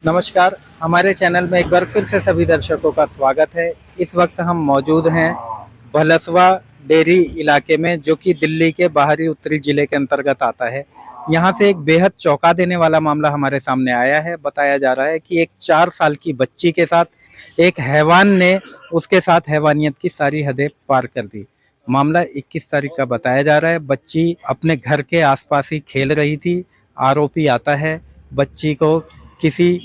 नमस्कार। हमारे चैनल में एक बार फिर से सभी दर्शकों का स्वागत है। इस वक्त हम मौजूद हैं भलसवा डेरी इलाके में, जो कि दिल्ली के बाहरी उत्तरी जिले के अंतर्गत आता है। यहाँ से एक बेहद चौंका देने वाला मामला हमारे सामने आया है। बताया जा रहा है कि एक 4 साल की बच्ची के साथ एक हैवान ने उसके साथ हैवानियत की सारी हदें पार कर दी। मामला 21 तारीख का बताया जा रहा है। बच्ची अपने घर के आसपास ही खेल रही थी। आरोपी आता है, बच्ची को किसी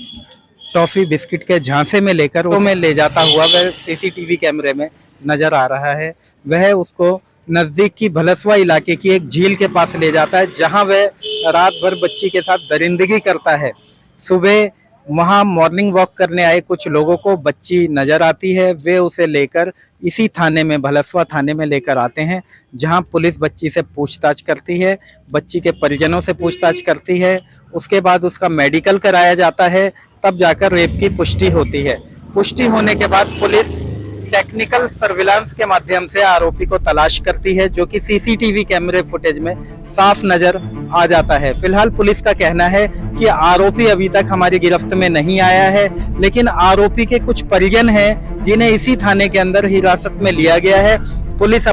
टॉफी बिस्किट के झांसे में लेकर तो में ले जाता हुआ वह सीसीटीवी कैमरे में नजर आ रहा है। वह उसको नजदीक की भलसवा इलाके की एक झील के पास ले जाता है, जहां वह रात भर बच्ची के साथ दरिंदगी करता है। सुबह वहां मॉर्निंग वॉक करने आए कुछ लोगों को बच्ची नजर आती है। वे उसे लेकर इसी थाने में, भलसवा थाने में लेकर आते हैं, जहां पुलिस बच्ची से पूछताछ करती है, बच्ची के परिजनों से पूछताछ करती है। उसके बाद उसका मेडिकल कराया जाता है, तब जाकर रेप की पुष्टि होती है। पुष्टि होने के बाद पुलिस टेक्निकल सर्विलांस के माध्यम से आरोपी को तलाश करती है, जो कि सीसीटीवी कैमरे फुटेज में साफ नजर आ जाता है। फिलहाल पुलिस का कहना है कि आरोपी अभी तक हमारी गिरफ्त में नहीं आया है, लेकिन आरोपी के कुछ परिजन हैं जिन्हें इसी थाने के अंदर हिरासत में लिया गया है। पुलिस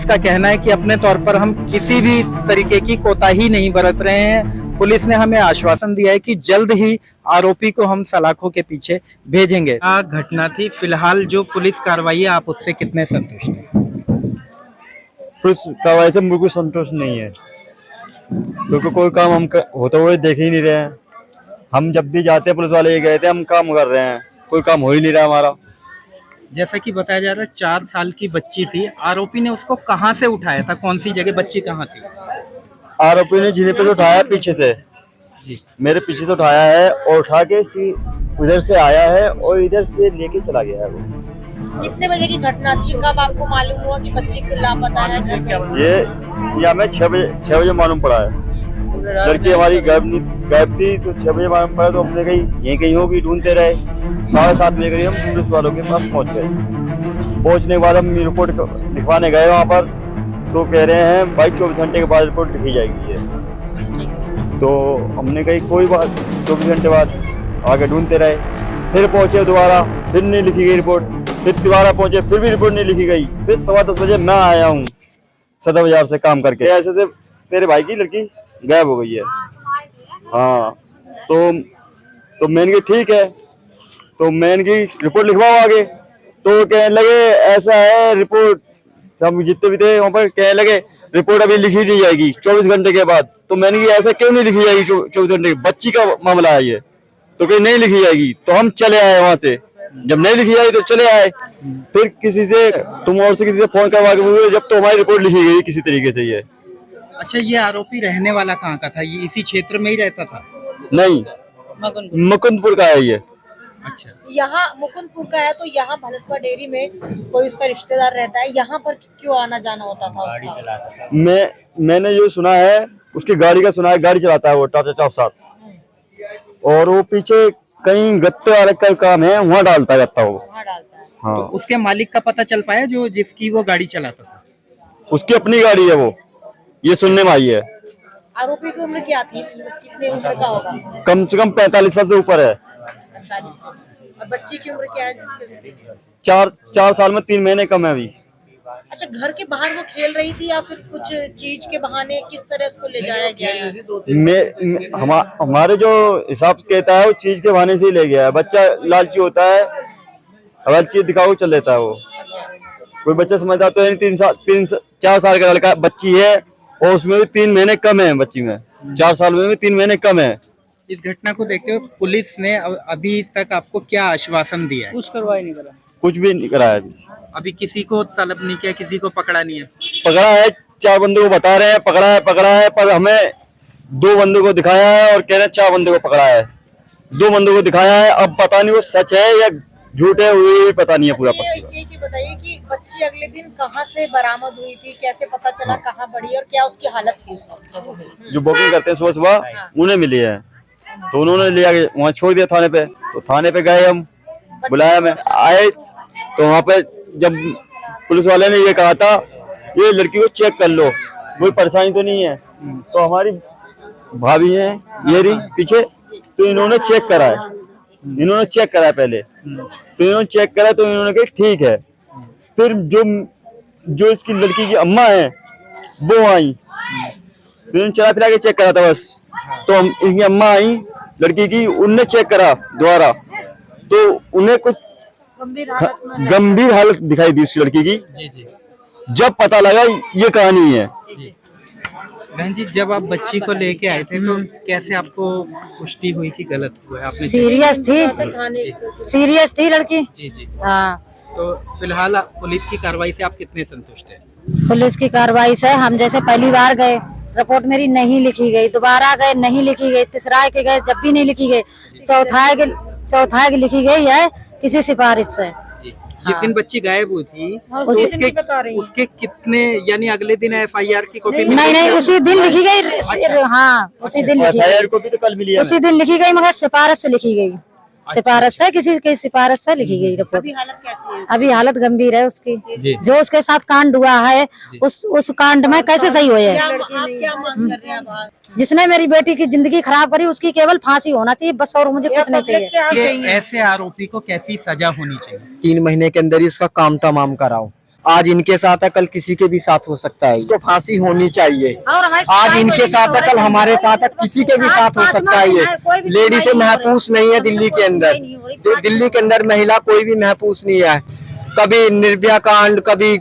का कहना है कि अपने तौर पर हम किसी भी तरीके की कोताही नहीं बरत रहे हैं। पुलिस ने हमें आश्वासन दिया है कि जल्द ही आरोपी को हम सलाखों के पीछे भेजेंगे। घटना थी, फिलहाल जो पुलिस कार्रवाई है, आप उससे कितने संतुष्ट हैं? पुलिस कार्रवाई से बिल्कुल संतुष्ट नहीं है, क्योंकि कोई काम हम होते हुए देख ही नहीं रहे हैं। हम जब भी जाते हैं पुलिस वाले ये कहते हैं हम काम कर रहे हैं, कोई काम हो ही नहीं रहा हमारा। जैसा कि बताया जा रहा है 4 साल की बच्ची थी। आरोपी ने उसको कहां से उठाया था, कौन सी जगह, बच्ची कहां थी? आरोपी ने जिन्हें पे उठाया पीछे से जी। मेरे पीछे से उठाया है और उठा के उधर से आया है और इधर से लेके चला गया है वो। कितने बजे की घटना थी? कब आपको मालूम हुआ कि बच्ची को लापता है? ये हमें 6 बजे मालूम पड़ा है। लड़की हमारी गायब थी, तो 6 बजे मालूम पड़ा, तो हमने कहीं कहीं होगी, ढूंढते रहे। 7:30 बजे करीब हम पुलिस वालों के पास पहुंच गए। पहुंचने के बाद हम रिपोर्ट लिखवाने गए वहाँ पर, तो कह रहे हैं भाई 24 घंटे के बाद रिपोर्ट लिखी जाएगी है। तो हमने कही कोई बात, 24 घंटे बाद आगे ढूंढते रहे। फिर पहुंचे दोबारा, फिर नहीं लिखी गई रिपोर्ट। फिर दोबारा पहुंचे, फिर भी रिपोर्ट नहीं लिखी गई। फिर 10:15 बजे मैं आया हूँ सदर बाजार से काम करके। ऐसे से तेरे भाई की लड़की गायब हो गई है। हाँ, तो मैंने की ठीक है, तो मैंने की रिपोर्ट लिखवाओ आगे। तो कहने लगे ऐसा है, रिपोर्ट सब जितने भी थे वहाँ पर कहने लगे रिपोर्ट अभी लिखी नहीं जाएगी 24 घंटे के बाद। तो मैंने की ऐसा क्यों नहीं लिखी जाएगी 24 घंटे? बच्ची का मामला है ये, तो कहीं नहीं लिखी जाएगी। तो हम चले आए वहां से। जब नहीं लिखी जाएगी तो चले आए। फिर किसी से किसी से फोन करवा के बोले, जब तो हमारी रिपोर्ट लिखी गई किसी तरीके से। ये अच्छा, ये आरोपी रहने वाला कहाँ का था? ये इसी क्षेत्र में ही रहता था? नहीं, मुकुंदपुर का है ये। अच्छा, यहाँ मुकुंदपुर का है, तो यहाँ भलसवा डेयरी में कोई उसका रिश्तेदार रहता है। यहाँ पर क्यों आना जाना होता था उसका? मैंने जो सुना है उसकी गाड़ी का सुना है, गाड़ी चलाता है वो टाटा 407, और वो पीछे कहीं गत्ते वाले का काम है, वहाँ डालता है गत्ता वो। वहाँ डालता है। हाँ, तो उसके मालिक का पता चल पाया जो जिसकी वो गाड़ी चलाता था? उसकी अपनी गाड़ी है वो, ये सुनने में आई है। आरोपी की उम्र क्या थी? कितने उम्र का होगा? कम से कम 45 साल से ऊपर है। 45। और बच्ची की उम्र क्या है जिसके? 4 साल में 3 महीने कम है अभी। अच्छा, घर के बाहर वो खेल रही थी या फिर कुछ चीज के बहाने किस तरह उसको ले जाया गया है? हमारे जो हिसाब कहता है वो चीज के बहाने से ही ले गया है। बच्चा लालची होता है, हर चीज दिखाओ चल लेता है वो। कोई बच्चा समझता तो है। 4 साल का लड़का बच्ची है, और उसमें भी 3 महीने कम है बच्ची में। 4 साल में भी 3 महीने कम है। इस घटना को देखते हुए पुलिस ने अभी तक आपको क्या आश्वासन दिया है? कुछ करवाई नहीं करा? कुछ भी नहीं कराया। अभी किसी को तलब नहीं किया, किसी को पकड़ा नहीं है? पकड़ा है, 4 बंदों को बता रहे हैं पकड़ा है, पर हमें 2 बंदों को दिखाया है और कह रहे हैं 4 बंदों को पकड़ा है। 2 बंदों को दिखाया है, अब पता नहीं वो सच है या झूठ है, वो पता नहीं है पूरा। ये बताइए कि बच्ची अगले दिन कहाँ से बरामद हुई थी, कैसे पता चला, कहाँ पड़ी और क्या उसकी हालत थी? जो बुकिंग करते हैं सुबह उन्हें मिली है, तो उन्होंने लिया वहाँ छोड़ दिया थाने पे। तो थाने पे गए, हम बुलाया, मैं आए, तो वहाँ पे जब पुलिस वाले ने ये कहा था ये लड़की को चेक कर लो, कोई परेशानी तो नहीं है। तो हमारी भाभी है ये रही पीछे, तो इन्होंने चेक करा है, इन्होंने चेक करा पहले, तो इन्होंने चेक करा तो इन्होंने कहा ठीक है। फिर जो इसकी लड़की की अम्मा है वो आई, तो इन्होंने चला फिरा के चेक करा था बस। तो हम इसकी अम्मा आई लड़की की, उनने चेक करा दोबारा, तो उन्हें कुछ गंभीर हालत दिखाई दी उसकी लड़की की। जी जी जब पता लगा ये कहानी है। बहन जी, जब आप बच्ची को लेके आए थे तो कैसे आपको पुष्टि हुई कि गलत हुआ है? आपने सीरियस थी लड़की। जी जी। हाँ, तो फिलहाल पुलिस की कार्रवाई से आप कितने संतुष्ट हैं? पुलिस की कार्रवाई से हम जैसे पहली बार गए, रिपोर्ट मेरी नहीं लिखी गई, दोबारा गए नहीं लिखी गई, तीसरा के गए जब भी नहीं लिखी गई, चौथा की लिखी गई है किसी सिफारिश से। जिस दिन बच्ची गायब हुई थी उसके कितने, यानी अगले दिन एफआईआर की कॉपी? नहीं, उसी दिन लिखी गई। हाँ, उसी दिन लिखी गई, कॉपी तो कल मिली है, उसी दिन लिखी गई, मगर सिफारिश से लिखी गई, सिफारिश से किसी की सिफारिश से लिखी गई रिपोर्ट। अभी हालत कैसी है? अभी हालत गंभीर है उसकी। जी। जो उसके साथ कांड हुआ है उस कांड में कैसे सही हुए है? आप क्या मांग कर रहे हैं आप? जिसने मेरी बेटी की जिंदगी खराब करी उसकी केवल फांसी होना चाहिए बस, और मुझे कुछ नहीं चाहिए। ये ऐसे आरोपी को कैसी सजा होनी चाहिए? 3 महीने के अंदर ही उसका काम तमाम कराओ। आज इनके साथ है, कल किसी के भी साथ हो सकता है, इसको फांसी होनी चाहिए। आज इनके साथ है, कल हमारे साथ है, किसी के भी साथ हो सकता है। ये लेडी से महफूज नहीं है दिल्ली के अंदर। दिल्ली के अंदर महिला कोई भी महफूज नहीं है। कभी निर्भया कांड, कभी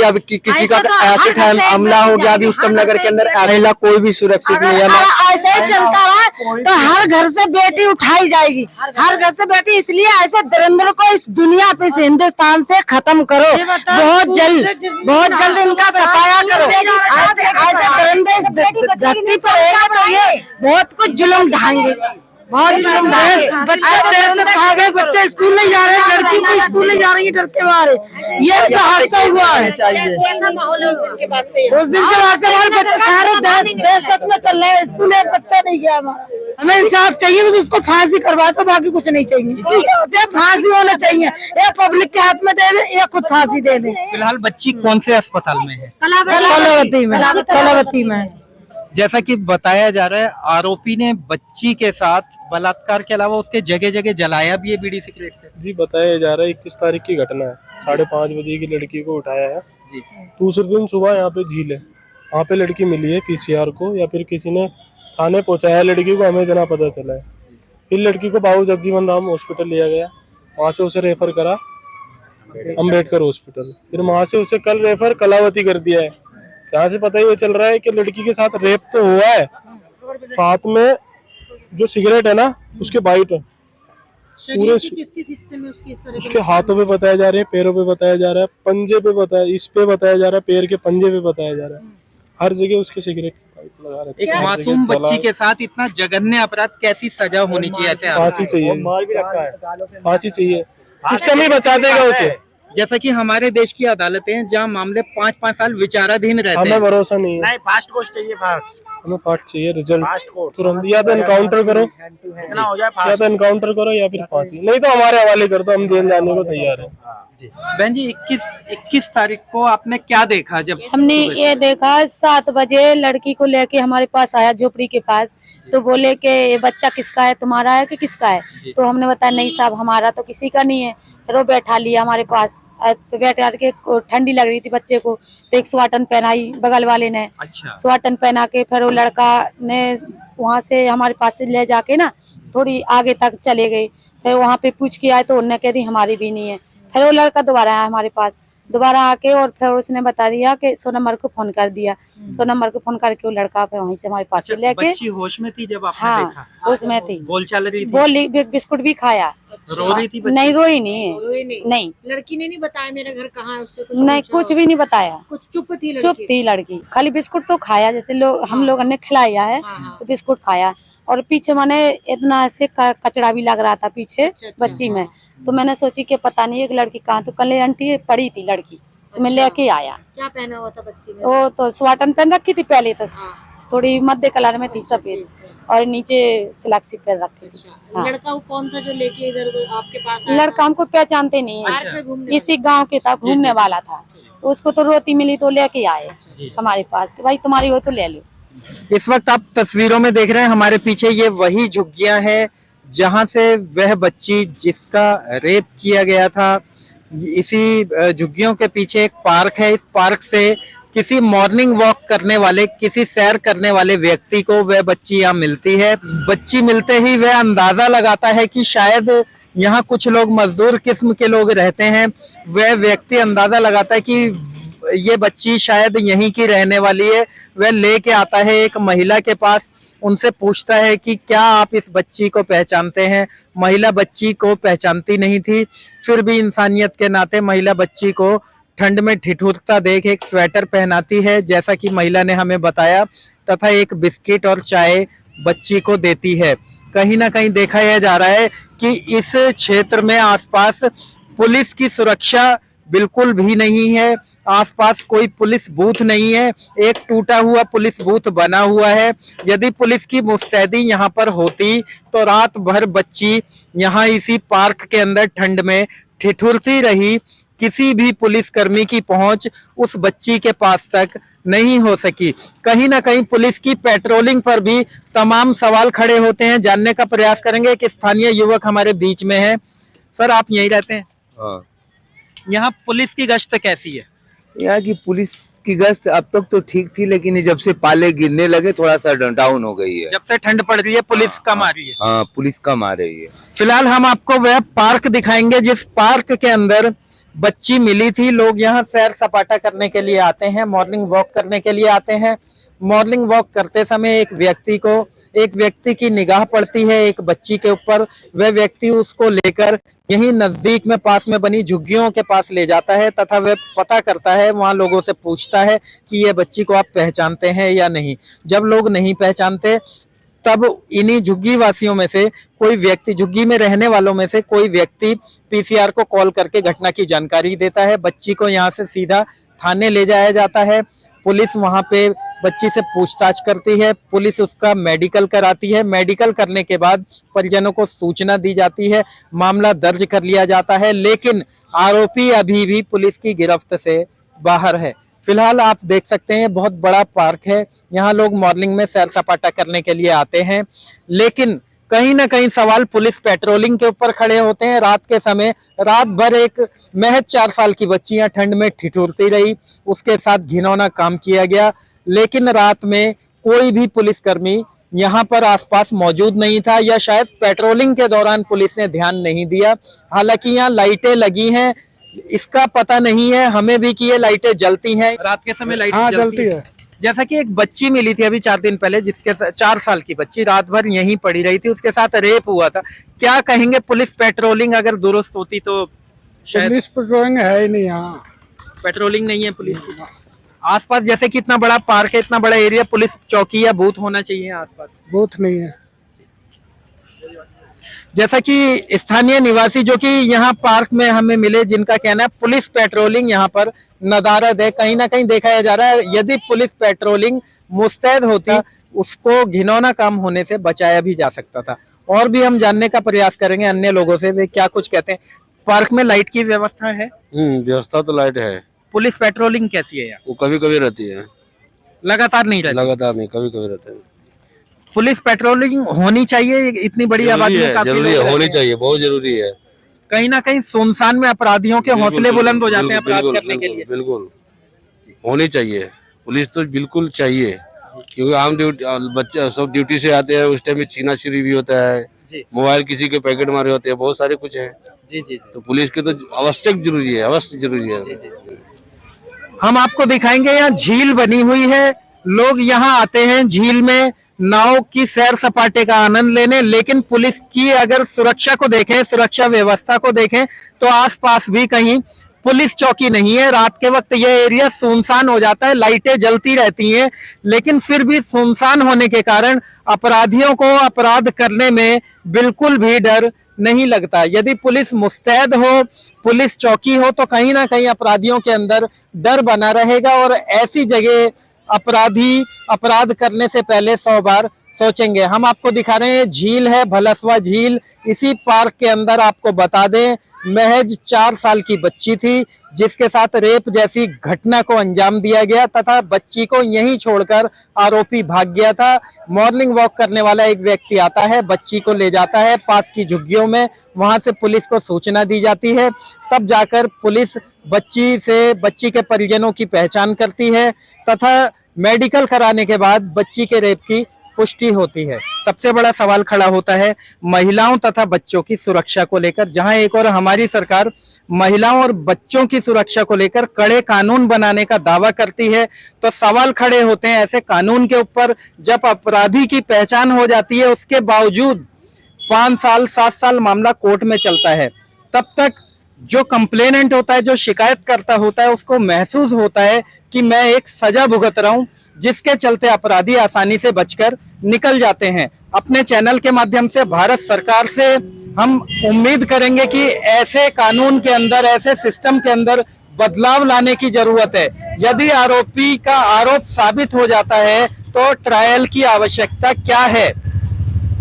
अब किसी का एसिड हमला हो गया, अभी उत्तम नगर के अंदर महिला कोई भी सुरक्षित नहीं है। ऐसे ही चलता है तो हर घर से बेटी उठाई जाएगी, हर घर से बेटी। इसलिए ऐसे दरिंद्र को इस दुनिया पे, इस हिंदुस्तान से खत्म करो, बहुत जल्द इनका सफाया करो। ऐसे दरिंदे इस धरती पर रहेगा तो ये बहुत कुछ जुल्म ढाएंगे, बहुत जुल्म ढाएंगे। बच्चे स्कूल नहीं जा रहे, लड़की को स्कूल नहीं जा रही है डर के मारे। ये हादसा हुआ है। कैसा माहौल है उस दिन के बाद से? उस दिन के बाद से हमारे बच्चे सारे दहशत में चल रहे हैं। स्कूल एक बच्चा नहीं गया हमारा। हमें इंसाफ चाहिए, बस उसको फांसी करवा तो बाकी कुछ नहीं चाहिए। फांसी होना चाहिए, ये पब्लिक के हाथ में दे दे, ये खुद फांसी दे दे। फिलहाल बच्ची कौन से अस्पताल में है? कलावती में। जैसा कि बताया जा रहा है, आरोपी ने बच्ची के साथ बलात्कार के अलावा उसके जगह जगह जलाया भी है बीड़ी सिगरेट से। जी, बताया जा रहा है 21 तारीख की घटना है। 5:30 बजे की लड़की को उठाया है। जी। दूसरे दिन सुबह यहाँ पे झील है, वहाँ पे लड़की मिली है पीसीआर को, या फिर किसी ने थाने पहुँचाया लड़की को, हमें इतना पता चला है। फिर लड़की को बाबू जगजीवन राम हॉस्पिटल लिया गया, वहाँ से उसे रेफर करा अम्बेडकर हॉस्पिटल, फिर वहाँ से उसे कल रेफर कलावती कर दिया है, जहाँ से पता ये चल रहा है कि लड़की के साथ रेप तो हुआ है, साथ में जो सिगरेट है ना उसके बाइट पूरे किस हिस्से में उसकी इस तरह उसके हाथों पे बताया जा रहा है, पैरों पे बताया जा रहा है, पंजे पे बताया, इस पे बताया जा रहा है, पैर के पंजे पे बताया जा रहा है, हर जगह उसके सिगरेट की पाइप लगा रखी है। एक मासूम बच्ची के साथ इतना जघन्य अपराध, कैसी सजा होनी चाहिए? ऐसे फांसी चाहिए, मार भी रखा है, फांसी चाहिए, सिस्टम ही बचा देगा उसे। जैसा कि हमारे देश की अदालतें हैं जहाँ मामले 5-5 साल विचाराधीन रहते हैं। हमें भरोसा नहीं है, फास्ट कोर्ट चाहिए, फास्ट हमें फास्ट चाहिए, रिजल्ट तुरंत, या तो इनकाउंटर करो, या तो इनकाउंटर करो या फिर फांसी, नहीं तो हमारे हवाले कर दो, हम जेल जाने को तैयार है। बहन जी, 21 तारीख को आपने क्या देखा? जब हमने ये देखा 7 बजे लड़की को लेके हमारे पास आया झोपड़ी के पास, तो बोले कि ये बच्चा किसका है, तुम्हारा है कि किसका है? तो हमने बताया नहीं साहब हमारा तो किसी का नहीं है। फिर वो बैठा लिया हमारे पास, बैठा के ठंडी लग रही थी बच्चे को, तो एक स्वाटन पहनाई बगल वाले ने। अच्छा। स्वाटन पहना के फिर वो लड़का ने वहाँ से हमारे पास से ले जाके ना थोड़ी आगे तक चले गए, फिर वहाँ पे पूछ के आए तो उन्होंने कह दी हमारी भी नहीं है। फिर वो लड़का दोबारा आया हमारे पास, दोबारा आके और फिर उसने बता दिया कि 100 नंबर को फोन कर दिया। 100 नंबर को फोन करके वो लड़का फिर वहीं से हमारे पास से लेके। बच्ची होश में थी जब आपने हाँ, देखा? उसमें थी, बोल चाल रही थी, बोली, बिस्कुट भी खाया। रो रही थी बच्ची? नहीं, रोई नहीं है, रोई नहीं? नहीं, लड़की ने नहीं बताया मेरा घर कहाँ है, उससे नहीं कुछ भी नहीं बताया, कुछ चुप थी लड़की? चुप थी लड़की, खाली बिस्कुट तो खाया, जैसे लोग हम लोगों ने खिलाया है तो बिस्कुट खाया। और पीछे मैंने इतना ऐसे कचड़ा भी लग रहा था पीछे बच्ची में, तो मैंने सोची कि पता नहीं एक लड़की कहाँ, तो कल आंटी पड़ी थी लड़की, तो मैं लेके आया। क्या पहना हुआ था बच्ची ने? वो तो स्वाटन पहन रखी थी पहले, तो थोड़ी मध्य कलर में थी सफेद, और नीचे सिलाक्सी पहन रखी थी। हाँ। लड़का वो कौन था जो लेके इधर आपके पास आया? लड़का हमको पहचानते नहीं पार्क में है, घूमने इसी गांव के था, घूमने वाला था, तो उसको तो रोटी मिली तो लेके आए हमारे पास कि भाई तुम्हारी हो तो ले लो। इस वक्त आप तस्वीरों में देख रहे हैं हमारे पीछे ये वही झुग्गियां हैं जहां से वह बच्ची जिसका रेप किया गया था, इसी झुग्गियों के पीछे एक पार्क है। इस पार्क से किसी मॉर्निंग वॉक करने वाले, किसी सैर करने वाले व्यक्ति को वह बच्ची यहाँ मिलती है। बच्ची मिलते ही वह अंदाजा लगाता है कि शायद यहाँ कुछ लोग मजदूर किस्म के लोग रहते हैं। वह व्यक्ति अंदाजा लगाता है कि ये बच्ची शायद यहीं की रहने वाली है। वह लेके आता है एक महिला के पास, उनसे पूछता है कि क्या आप इस बच्ची को पहचानते हैं। महिला बच्ची को पहचानती नहीं थी, फिर भी इंसानियत के नाते महिला बच्ची को ठंड में ठिठुरता देख एक स्वेटर पहनाती है जैसा कि महिला ने हमें बताया, तथा एक बिस्किट और चाय बच्ची को देती है। कहीं ना कहीं देखा यह जा रहा है कि इस क्षेत्र में आसपास पुलिस की सुरक्षा बिल्कुल भी नहीं है। आसपास कोई पुलिस बूथ नहीं है, एक टूटा हुआ पुलिस बूथ बना हुआ है। यदि पुलिस की मुस्तैदी यहाँ पर होती तो रात भर बच्ची यहाँ इसी पार्क के अंदर ठंड में ठिठुरती रही। किसी भी पुलिसकर्मी की पहुंच उस बच्ची के पास तक नहीं हो सकी। कहीं ना कहीं पुलिस की पेट्रोलिंग पर भी तमाम सवाल खड़े होते हैं। जानने का प्रयास करेंगे। एक स्थानीय युवक हमारे बीच में है। सर, आप यहीं रहते हैं? हाँ, यहाँ पुलिस की गश्त कैसी है? यहाँ की पुलिस की गश्त अब तक तो ठीक थी, लेकिन ये जब से पाले गिरने लगे थोड़ा सा डाउन हो गई है। जब से ठंड पड़ रही है पुलिस कम आ रही है। हाँ, पुलिस कम आ रही है। फिलहाल हम आपको वह पार्क दिखाएंगे जिस पार्क के अंदर बच्ची मिली थी। लोग यहाँ सैर सपाटा करने के लिए आते हैं, मॉर्निंग वॉक करने के लिए आते हैं। मॉर्निंग वॉक करते समय एक व्यक्ति की निगाह पड़ती है एक बच्ची के ऊपर। वह व्यक्ति उसको लेकर यहीं नजदीक में पास में बनी झुग्गियों के पास ले जाता है तथा वह पता करता है, वहां लोगों से पूछता है कि ये बच्ची को आप पहचानते हैं या नहीं। जब लोग नहीं पहचानते तब इन्हीं झुग्गी वासियों में से कोई व्यक्ति, झुग्गी में रहने वालों में से कोई व्यक्ति पीसीआर को कॉल करके घटना की जानकारी देता है। बच्ची को यहाँ से सीधा थाने ले जाया जाता है। पुलिस वहां पे बच्ची से पूछताछ करती है। पुलिस उसका मेडिकल कराती है। मेडिकल करने के बाद परिजनों को सूचना दी जाती है, मामला दर्ज कर लिया जाता है। लेकिन आरोपी अभी भी पुलिस की गिरफ्त से बाहर है। फिलहाल आप देख सकते हैं बहुत बड़ा पार्क है। यहाँ लोग मॉर्निंग में सैर सपाटा करने के लिए आते हैं, लेकिन कहीं ना कहीं सवाल पुलिस पेट्रोलिंग के ऊपर खड़े होते हैं। रात के समय रात भर एक महज 4 साल की बच्ची यहाँ ठंड में ठिठुरती रही, उसके साथ घिनौना काम किया गया। लेकिन रात में कोई भी पुलिसकर्मी यहाँ पर आसपास मौजूद नहीं था, या शायद पेट्रोलिंग के दौरान पुलिस ने ध्यान नहीं दिया। हालांकि यहाँ लाइटें लगी हैं, इसका पता नहीं है हमें भी कि ये लाइटें जलती हैं। रात के समय लाइटें जलती है। जैसा कि एक बच्ची मिली थी अभी 4 दिन पहले, जिसके 4 साल की बच्ची रात भर यहीं पड़ी रही थी, उसके साथ रेप हुआ था। क्या कहेंगे, पुलिस पेट्रोलिंग अगर दुरुस्त होती तो शायद? पुलिस पेट्रोलिंग है ही नहीं यहाँ, पेट्रोलिंग नहीं है पुलिस की। आसपास जैसे कि इतना बड़ा पार्क है, इतना बड़ा एरिया, पुलिस चौकी या बूथ होना चाहिए आसपास। बूथ नहीं है। जैसा कि स्थानीय निवासी जो कि यहाँ पार्क में हमें मिले, जिनका कहना है पुलिस पेट्रोलिंग यहाँ पर नदारद है। कहीं ना कहीं देखा जा रहा है यदि पुलिस पेट्रोलिंग मुस्तैद होती उसको घिनौना काम होने से बचाया भी जा सकता था। और भी हम जानने का प्रयास करेंगे अन्य लोगों से, वे क्या कुछ कहते हैं। पार्क में लाइट की व्यवस्था है? व्यवस्था तो लाइट है। पुलिस पेट्रोलिंग कैसी है यहाँ? वो कभी कभी रहती है, लगातार नहीं रहती। लगातार नहीं, कभी कभी रहते हैं। पुलिस पेट्रोलिंग होनी चाहिए, इतनी बड़ी आबादी में काफी जरूरी लोग है, होनी रहते हैं। चाहिए, बहुत जरूरी है। कहीं ना कहीं सुनसान में अपराधियों के हौसले बुलंद हो जाते हैं अपराध करने के लिए। बिल्कुल होनी चाहिए, पुलिस तो बिल्कुल चाहिए, क्योंकि आम ड्यूटी बच्चे सब ड्यूटी से आते हैं, उस टाइम में छीना छिरी भी होता है, मोबाइल किसी के पैकेट मारे होते हैं, बहुत सारे कुछ है। जी। तो पुलिस की तो आवश्यक जरूरी है, अवश्य जरूरी है। हम आपको दिखाएंगे यहाँ झील बनी हुई है। लोग यहाँ आते हैं झील में नाव की सैर सपाटे का आनंद लेने, लेकिन पुलिस की अगर सुरक्षा को देखें, सुरक्षा व्यवस्था को देखें तो आसपास भी कहीं पुलिस चौकी नहीं है। रात के वक्त यह एरिया सुनसान हो जाता है, लाइटें जलती रहती हैं, लेकिन फिर भी सुनसान होने के कारण अपराधियों को अपराध करने में बिल्कुल भी डर नहीं लगता। यदि पुलिस मुस्तैद हो, पुलिस चौकी हो, तो कहीं ना कहीं अपराधियों के अंदर डर बना रहेगा और ऐसी जगह अपराधी अपराध करने से पहले 100 बार सोचेंगे। हम आपको दिखा रहे हैं झील है, भलसवा झील। इसी पार्क के अंदर आपको बता दें महज 4 साल की बच्ची थी जिसके साथ रेप जैसी घटना को अंजाम दिया गया तथा बच्ची को यहीं छोड़कर आरोपी भाग गया था। मॉर्निंग वॉक करने वाला एक व्यक्ति आता है, बच्ची को ले जाता है पास की झुग्गियों में, वहां से पुलिस को सूचना दी जाती है। तब जाकर पुलिस बच्ची के परिजनों की पहचान करती है तथा मेडिकल कराने के बाद बच्ची के रेप की पुष्टि होती है। सबसे बड़ा सवाल खड़ा होता है महिलाओं तथा बच्चों की सुरक्षा को लेकर, जहां एक और हमारी सरकार महिलाओं और बच्चों की सुरक्षा को लेकर कड़े कानून बनाने का दावा करती है, तो सवाल खड़े होते हैं ऐसे कानून के ऊपर जब अपराधी की पहचान हो जाती है, उसके बावजूद 5 साल 7 साल मामला कोर्ट में चलता है। तब तक जो कंप्लेनेंट होता है, जो शिकायत करता होता है, उसको महसूस होता है कि मैं एक सजा भुगत रहा हूं, जिसके चलते अपराधी आसानी से बचकर निकल जाते हैं। अपने चैनल के माध्यम से भारत सरकार से हम उम्मीद करेंगे कि ऐसे कानून के अंदर, ऐसे सिस्टम के अंदर बदलाव लाने की जरूरत है। यदि आरोपी का आरोप साबित हो जाता है तो ट्रायल की आवश्यकता क्या है।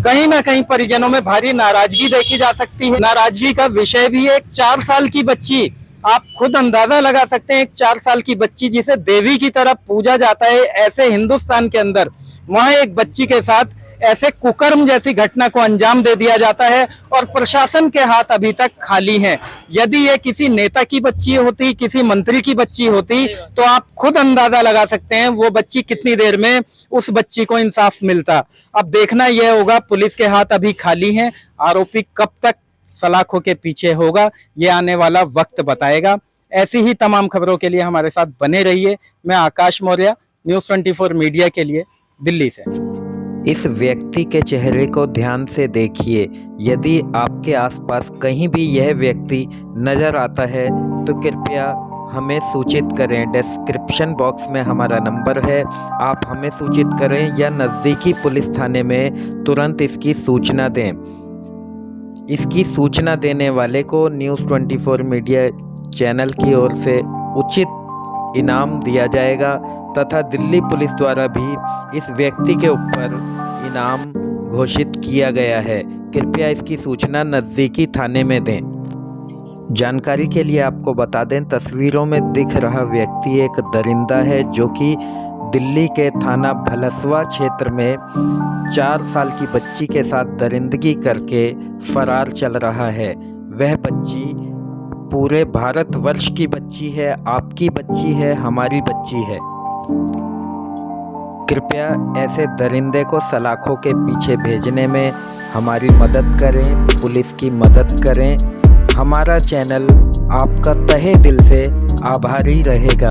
कहीं ना कहीं परिजनों में भारी नाराजगी देखी जा सकती है। नाराजगी का विषय भी है 4 साल की बच्ची। आप खुद अंदाजा लगा सकते हैं, एक 4 साल की बच्ची जिसे देवी की तरह पूजा जाता है ऐसे हिंदुस्तान के अंदर, वहां एक बच्ची के साथ ऐसे कुकर्म जैसी घटना को अंजाम दे दिया जाता है और प्रशासन के हाथ अभी तक खाली हैं। यदि ये किसी नेता की बच्ची होती, किसी मंत्री की बच्ची होती, तो आप खुद अंदाजा लगा सकते हैं वो बच्ची कितनी देर में उस बच्ची को इंसाफ मिलता। अब देखना यह होगा, पुलिस के हाथ अभी खाली हैं, आरोपी कब तक सलाखों के पीछे होगा ये आने वाला वक्त बताएगा। ऐसी ही तमाम खबरों के लिए हमारे साथ बने रहिए। मैं आकाश मौर्य, न्यूज़ 24 मीडिया के लिए दिल्ली से। इस व्यक्ति के चेहरे को ध्यान से देखिए। यदि आपके आसपास कहीं भी यह व्यक्ति नज़र आता है तो कृपया हमें सूचित करें। डिस्क्रिप्शन बॉक्स में हमारा नंबर है, आप हमें सूचित करें या नज़दीकी पुलिस थाने में तुरंत इसकी सूचना दें। इसकी सूचना देने वाले को न्यूज़ 24 मीडिया चैनल की ओर से उचित इनाम दिया जाएगा तथा दिल्ली पुलिस द्वारा भी इस व्यक्ति के ऊपर इनाम घोषित किया गया है। कृपया इसकी सूचना नज़दीकी थाने में दें। जानकारी के लिए आपको बता दें, तस्वीरों में दिख रहा व्यक्ति एक दरिंदा है जो कि दिल्ली के थाना भलसवा क्षेत्र में 4 साल की बच्ची के साथ दरिंदगी करके फरार चल रहा है। वह बच्ची पूरे भारतवर्ष की बच्ची है, आपकी बच्ची है, हमारी बच्ची है। कृपया ऐसे दरिंदे को सलाखों के पीछे भेजने में हमारी मदद करें, पुलिस की मदद करें। हमारा चैनल आपका तहे दिल से आभारी रहेगा।